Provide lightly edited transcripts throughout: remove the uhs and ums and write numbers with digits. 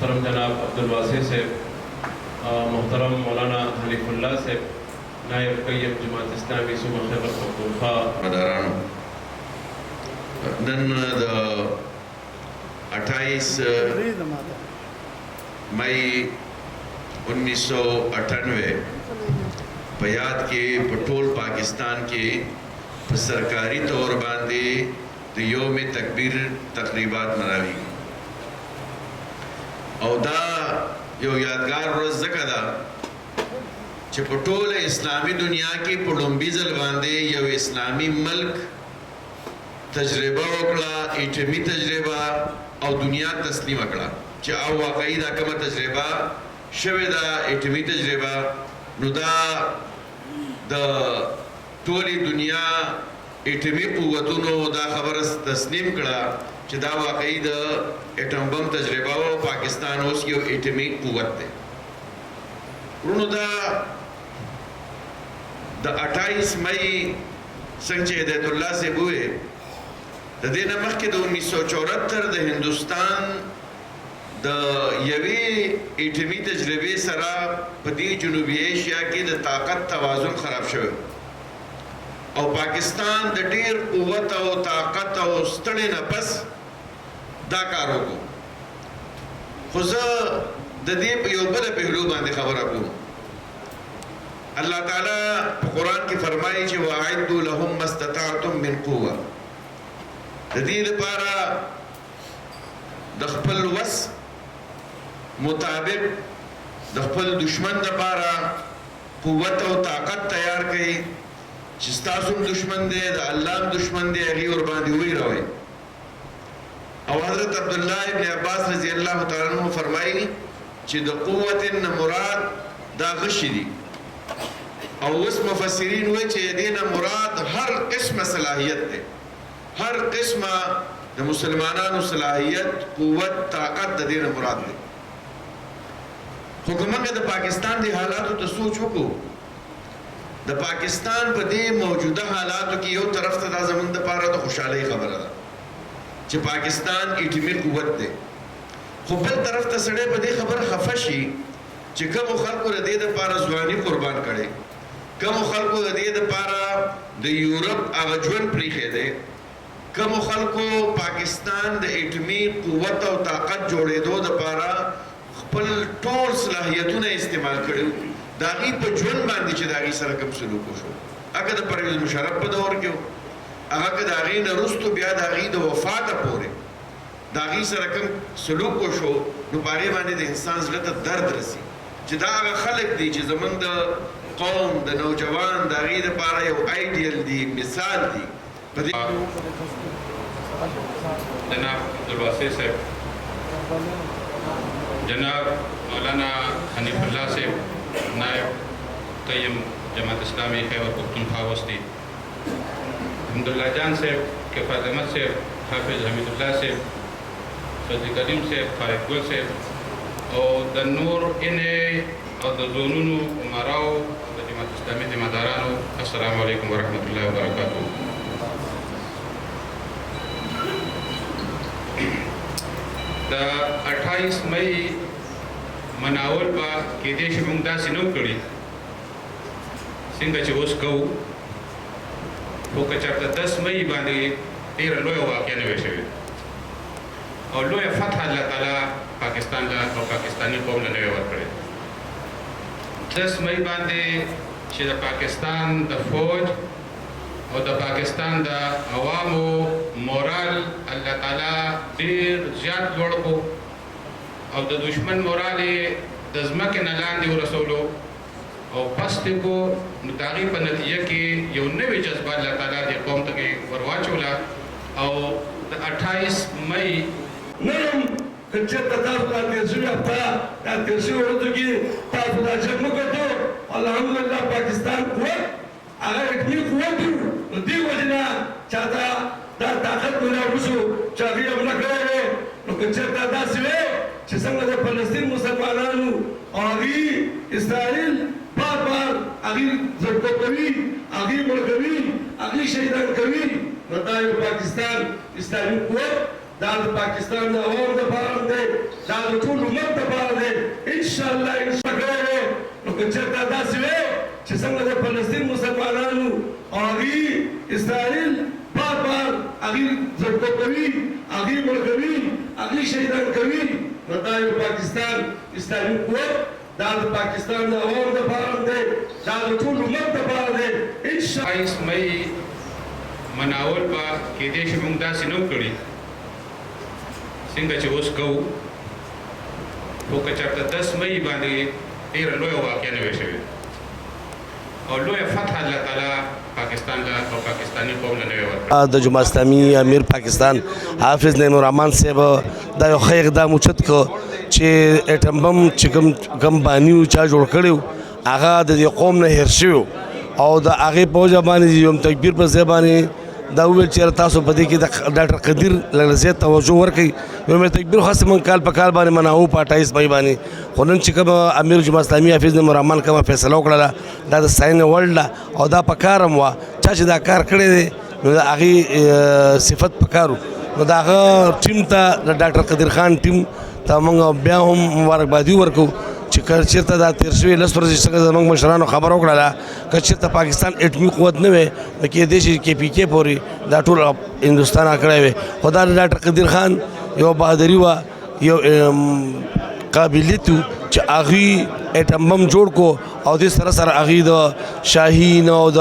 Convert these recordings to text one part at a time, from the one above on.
मोहतरम जनाब अब्दुल वासी से, मोहतरम मौलाना हनीफुल्लाह से, नायब कय्यम जमात इस्लामी सूबा खैबर पख्तूनख्वा मदारानो नन 28 मई 1998 बयात के पटोल पाकिस्तान के सरकारी तौर बांधे तो योम तकबीर तकरीबात मनावी और दा यो यादगार रोज ज़कदा चे पटोल इस्लामी दुनिया की पुडुम्बी जल बांधे यो इस्लामी मुल्क तजर्बा वकड़ा इटमी तजर्बा और दुनिया तस्लीम वकड़ा चे आओ वाकई दा कम तजर्बा शवेदा इटमी तजर्बा नुदा द टोली दुनिया इटमी कुव्वतुनो दा खबर तस्लीम कड़ा चे दा वाकई द एटम बम तजर्बा वो पाकिस्तान उस यो इटमी कुव्वत है नुदा द 28 मई संचे हिदायतुल्लाह से बुए द दिन मख के 1974 द हिंदुस्तान द यवी इटमी तजर्बे सरा पदी जनूबी एशिया की द ताकत तवाजुन खराब शवे और पाकिस्तान द ढेर कुव्वत और ताकत और स्तड़े न बस दाकारों को खुजा द दीप योबल पहलू बांधे खबर आपको अल्लाह ताला कुरान की फरमाई चे वाइदु लहुम मस्तताअतुम मिन कुव्वा जदीद पारा दखपल वस मुताबिक दखपल दुश्मन द पारा कुव्वत और ताकत तैयार कई जिस्तासुम दुश्मन दे द अल्लाह दुश्मन दे अली और बांधी हुई रहे और हजरत अब्दुल्ला इब्न अब्बास रजी अल्लाह तआला अन्हु फरमाई चे द कुव्वत न मुराद दा गशिदी और उस मुफस्सिरीन हुए चे दीन मुराद हर किस्म सलाहियत दे हर किस्म द मुसलमानानु सलाहियत कुव्वत ताकत द दीन मुराद दे हुकूमत द पाकिस्तान दे हालात तो सोचो को द पाकिस्तान पर दे मौजूदा हालात की यो तरफ ता जमन द पारा तो खुशहाली खबर है चे पाकिस्तान इटमी कुव्वत दे खुबल तरफ ता सड़े पर दे खबर खफशी चे कम खल्क र दे द पारा जुआनी कुर्बान करे कम खल्क र दे द पारा द यूरोप आगजवन प्रीखे दे कम खल्क पाकिस्तान द इटमी कुव्वत और ताकत जोड़े दो द पारा खपल टोल सलाहियतुन इस्तेमाल करे दागी पर जुन बांधी चे दागी सर कम सलूक हो अगर द परवेज मुशर्रफ पर दौर क्यों अगर दागी न रुस्तु बिया दागी द वफात पोरे दागी सर कम सलूक हो नु पारे माने द इंसान जलत दर्द रसी जदा अगर खलक दी चे जमन द कौम द नौजवान दागी द पारा यो आइडियल दी मिसाल दी जनाब अब्दुल वासी से, जनाब मौलाना हनीफुल्लाह से, नायब कय्यम जमात इस्लामी खैबर पख्तूनख्वा वस्ती, अहमदुल्ला जान से, किफ़ायत अहमद से, हाफिज़ हमीदुल्लाह से, फजल करीम से, फारिक गुल से और द नूर इने और द जोनूनु उमराओ द जमात इस्लामी ज़िम्मेदारानो अस्सलामु अलैकुम वरहमतुल्लाहि वबरकातुहू। द 28 मई मनावल बा के देश में दासी नौ कड़ी सिंह चोस कौ वो कचर 10 मई बांधे 13 लोया वाक्य ने वैसे और लोया फतह अल्लाह ताला पाकिस्तान का और पाकिस्तानी कौम ने व्यवहार करे 10 मई बांधे शेर पाकिस्तान द फौज और द पाकिस्तान द अवामो मोरल अल्लाह ताला देर ज़्यादा लोड़ को और द दुश्मन मोराले दज़मा के नलान दे रसूलो और पस्त को मुताक़ी पर नतीजे की यो नवे जज्बा अल्लाह ताला दे कौम तक वरवाचोला और 28 मई नरम कच्चे तताफ का तेज़ी अपना का तेज़ी औरतों की ताफ़ुला जन्म को तो अल्हम्दुलिल्लाह पाकिस्तान कुव्वत अगर इतनी कुव्वत दी वजना चाहता ताकत मिला उसको चाबी अपना करे तो कच्चे तताफ से जिसमें द फ़लस्तीन मुसलमानों आगी इस्राइल बार आगी ज़ब्त करी आगी मुल्कवी आगी शहीदान करी बताए पाकिस्तान इस्लामी कुव्वत दाल पाकिस्तान द अवाम द फारम दे द دا د ټول امت دپاره دی انشاءالله انشاءالله نو که چېرته داسې وی چې څنګه د فلسطین مسلمانانو او هغوی اسرائیل بار بار هغوی ضبطه کوي هغوی مړه کوي هغوی شهیدان کوي نو دا یو پاکستان اسلامي قوت دا د پاکستان د عوامو دپاره دی دا د ټول امت دپاره دی انشاءالله 22 مئی مناول به کېدای شي موږ داسې نه کړي څنګه چې اوس کوو خو که چېرته 10 مئی باندې ډېره لویه واقعه نه وي شوې او لویه فتح الله تعالی پاکستان ته او پاکستاني قوم له نه وي ورکړې د جماعت اسلامي امیر پاکستان حافظ نعیم الرحمن صاحب دا یو ښه اقدام اوچت کړ چې اټم بم چې کوم باني و چا جوړ کړی و هغه د دې قوم نه هېر شوی و او د هغې په وجه باندې یو تکبیر په ځای باندې دا وویل چې تاسو په دې کې د ډاکټر قدیر لږ زیات توجه ورکړئ نو مې تکبیر خاص من کال په کال باندې مناوو په 28 مئی باندې خو نن چې کوم امیر جماعت اسلامي حافظ نعیم الرحمن کومه فیصله وکړله دا د ساين ورلډ او دا په کار هم وه چا چې دا کار کړی دی نو د هغې صفت په کار نو د هغه ټیم ته د ډاکټر قدیر خان ټیم ته موږ بیا هم مبارکبادي ورکوو چې که چېرته دا تېر شوي 10 ورځې څنګه زموږ مشرانو خبره وکړله که چېرته پاکستان اټمي قوت نه وی نو کېدای شي KPK پورې دا ټول هندوستان کړی وی خو دا د ډاکټر قدیر خان یو بهادري وه یو قابلیت و چې هغوی اټم بم جوړ کو او دې سره سره هغوی د شاهین او د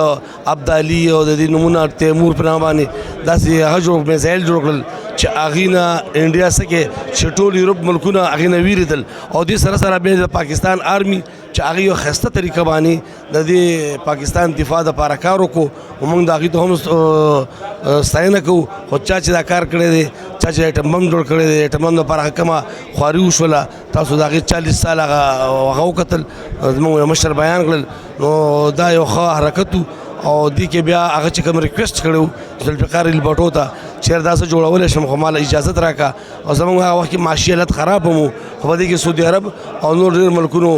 ابدالي او د دې نومونه تیمور په نامه باندې داسې هغه جوړ میزایل جوړ کړل چې هغوی نه انډیا څه کې چې ټول یورپ ملکونه هغوی نه ویرېدل او دې سره سره بیا د پاکستان آرمي چې هغوی یو ښایسته طریقه باندې د دې پاکستان دفاع دپاره کار وکړو موږ د هغوی ته هم ستاینه کوو خو چا چې دا کار کړی دی چا چې اټم بم جوړ کړی دی اټم بم دپاره کومه خواري وشوله تاسو د هغې 40 سال هغه وکتل زموږ یو مشر بیان کړل نو دا یو ښه حرکت و او دې کې بیا هغه چې کوم ریکویسټ کړی و ذوالفقار البټو ته چېر داسې جوړولی شم خو ماله اجازت راکړه او زموږ هغه وخت کې معاشي حالت خراب هم و خو په دې کې سعودي عرب او نور ډېر ملکونو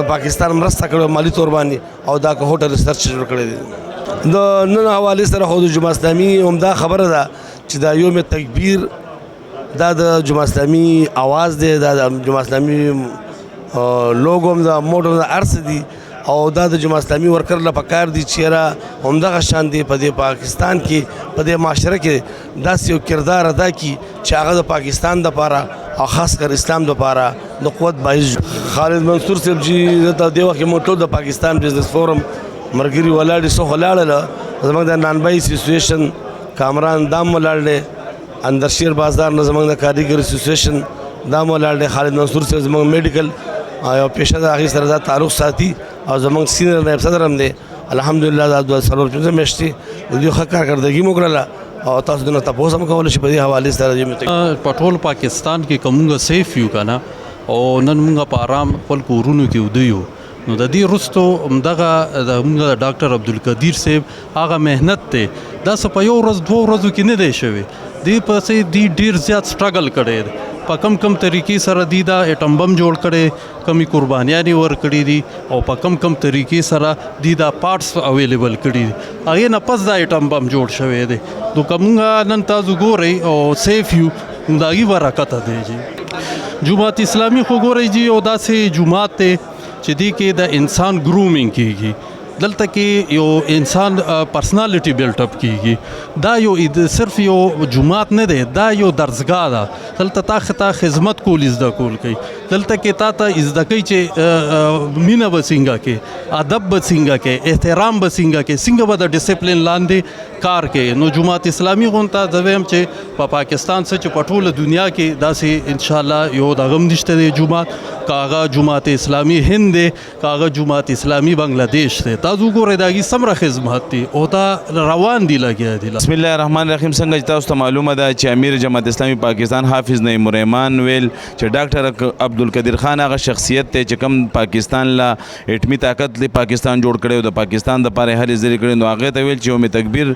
پاکستان مرسته کړې مالي طور باندې او دا که هوټل ریسرچ جوړ کړی دی د نن حوالې سره خو د جماعت اسلامي همدا خبره ده چې دا یوم تکبیر دا د جماعت اسلامي اواز دی دا د جماعت اسلامي لوګو هم د موټ هم د هر څه دي او دا د جماعت اسلامي ورکر له پکار دي چې یاره همدغه شان دی په دې پاکستان کې په دې معاشره کې داسې یو کردار ادا کړي چې هغه د پاکستان دپاره او خاص کر اسلام دپاره د قوت باعث خالد منصور صاحب جی دلته دې وخت کې موږ ټول د پاکستان بزنس فورم ملګري ولاړ دي څو ولاړله زموږ د نانبای اسوسییشن کامران دام ولاړ دی اندرشیر بازار نه زموږ د کاریګر اسوسییشن دام ولاړ دی خالد منصور صاحب زموږ میډیکل او پیشه د هغې سره دا تعلق ساتي او زموږ سینر نایب صدر هم دی الحمدلله دا 2 څلور میاشتې د دوی ښه کارکردګي مو کړله او تاسو دونه تپوس هم کولی شي په دې حوالې سره په ټول پاکستان کې که مونږ سیف یو که نه او نن مونږ په آرام خپل کورونو کې وده یو نو د دې وروستو همدغه مونږ د ډاکټر عبدالقدیر صاحب هغه محنت دی دا څه په 1 ورځ 2 ورځو کې نه دی شوی دې پسې دی ډېر زیات سټرګل کړی دی په کم طریقې سره دی دا اټم بم جوړ کړی کمی قربانیانې ورکړي دي او په کم طریقې سره دی دا پارټس اویلیبل کړي دي هغې نه پس دا اټم بم جوړ شوی دی نو که مونږ نن تاسو ګورئ او سیف یو نو د هغې برکته دی جی جماعت اسلامي خو ګورئ جی او داسې جماعت دی چې دی کې د انسان ګرومینګ کیږي دلته کې یو انسان پرسنالټي بیلټ اپ کیږي دا یو صرف یو جماعت نه دی دا یو درسګاه ده دلته تا خدمت کول زده کول کوي دلته کې تا ته زده کوي چې مینه به څنګه کې ادب به څنګه کې احترام به څنګه کې څنګه به د ډسپلین لاندې کار کوي نو جماعت اسلامي غونته زه وایم چې په پاکستان څخه چې په ټوله دنیا کې داسې انشاءالله یو دغه هم نشته دی جماعت که هغه جماعت اسلامي هند دی که هغه جماعت اسلامي بنګلادیش دی تاسو ګورئ د هغې څومره خدمت دي او دا روان دي لګیا دي بسم الله الرحمن الرحیم څنګه چې تاسو ته معلومه ده چې امیر جماعت اسلامي پاکستان حافظ نعیم الرحمن ویل چې ډاکټر عبدالقدیر خان هغه شخصیت دی چې کوم پاکستان لا اټمي طاقت له پاکستان جوړ کړی او د پاکستان دپاره هلې ځلې کړی نو هغې ته ویل چې یوم تکبیر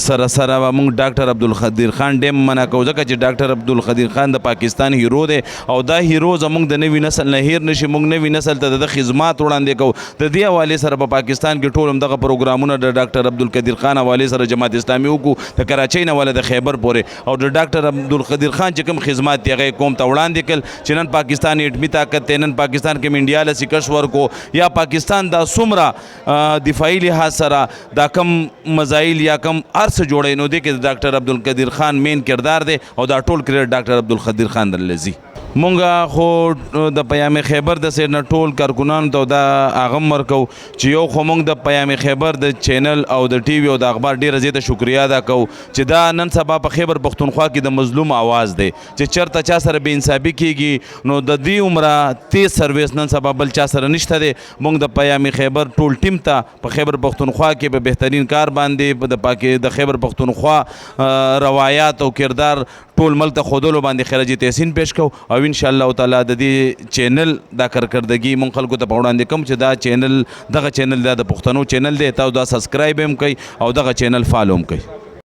سره سره به موږ ډاکټر عبدالقدیر خان ډېم منع کوو ځکه چې ډاکټر عبدالقدیر خان د پاکستان هیرو دی او دا هیرو زموږ د نوي نسل نه هیر نشي موږ نوي نسل ته د خدمات وړاندې کوو د دې حوالې سره په پاکستان پاکستان کې ټول همدغه پروګرامونه د ډاکټر عبدالقدیر خان حوالې سره جماعت اسلامي وکړو د کراچۍ نه والا د خیبر پورې او د ډاکټر عبدالقدیر خان چې کوم خدمات دی هغه قوم ته وړاندې کړل چې نن پاکستان اټمي طاقت دی، نن پاکستان کې انډیا له سکش ورکو یا پاکستان دا څومره دفاعي لحاظ سره دا کم مزایل یا کم هر څه جوړی نو دی کې د ډاکټر عبدالقدیر خان مین کردار دی او دا ټول کریډټ ډاکټر عبدالقدیر خان درله ځي. مونږ خو د پیام خیبر د سیر نه ټول کارکونانو ته دا اغم ورکو چې یو خو مونږ د پیام خیبر د چینل او د ټي وي او د اخبار ډیره زیاته شکریا ادا کوو چې دا نن سبا په خیبر پښتونخوا کې د مظلوم آواز دی چې چېرته چا سره بې انصافي کیږي نو د دې عمره تیز سرویس نن سبا بل چا سره نشته دی. مونږ د پیام خیبر ټول ټیم ته په خیبر پښتونخوا کې په بهترین کار باندې د خیبر پښتونخوا روایات او کردار ټول ملک ته ښودلو باندې خراج تحسین پیش کوو او ان شاء الله تعالی د دې چینل دا کارکردګي مونږ خلکو ته په وړاندې کوم چې دا چینل دغه چینل دا د پښتنو چینل دی، تاسو دا سبسکرایب هم کوئ او دغه چینل فالو هم کوئ.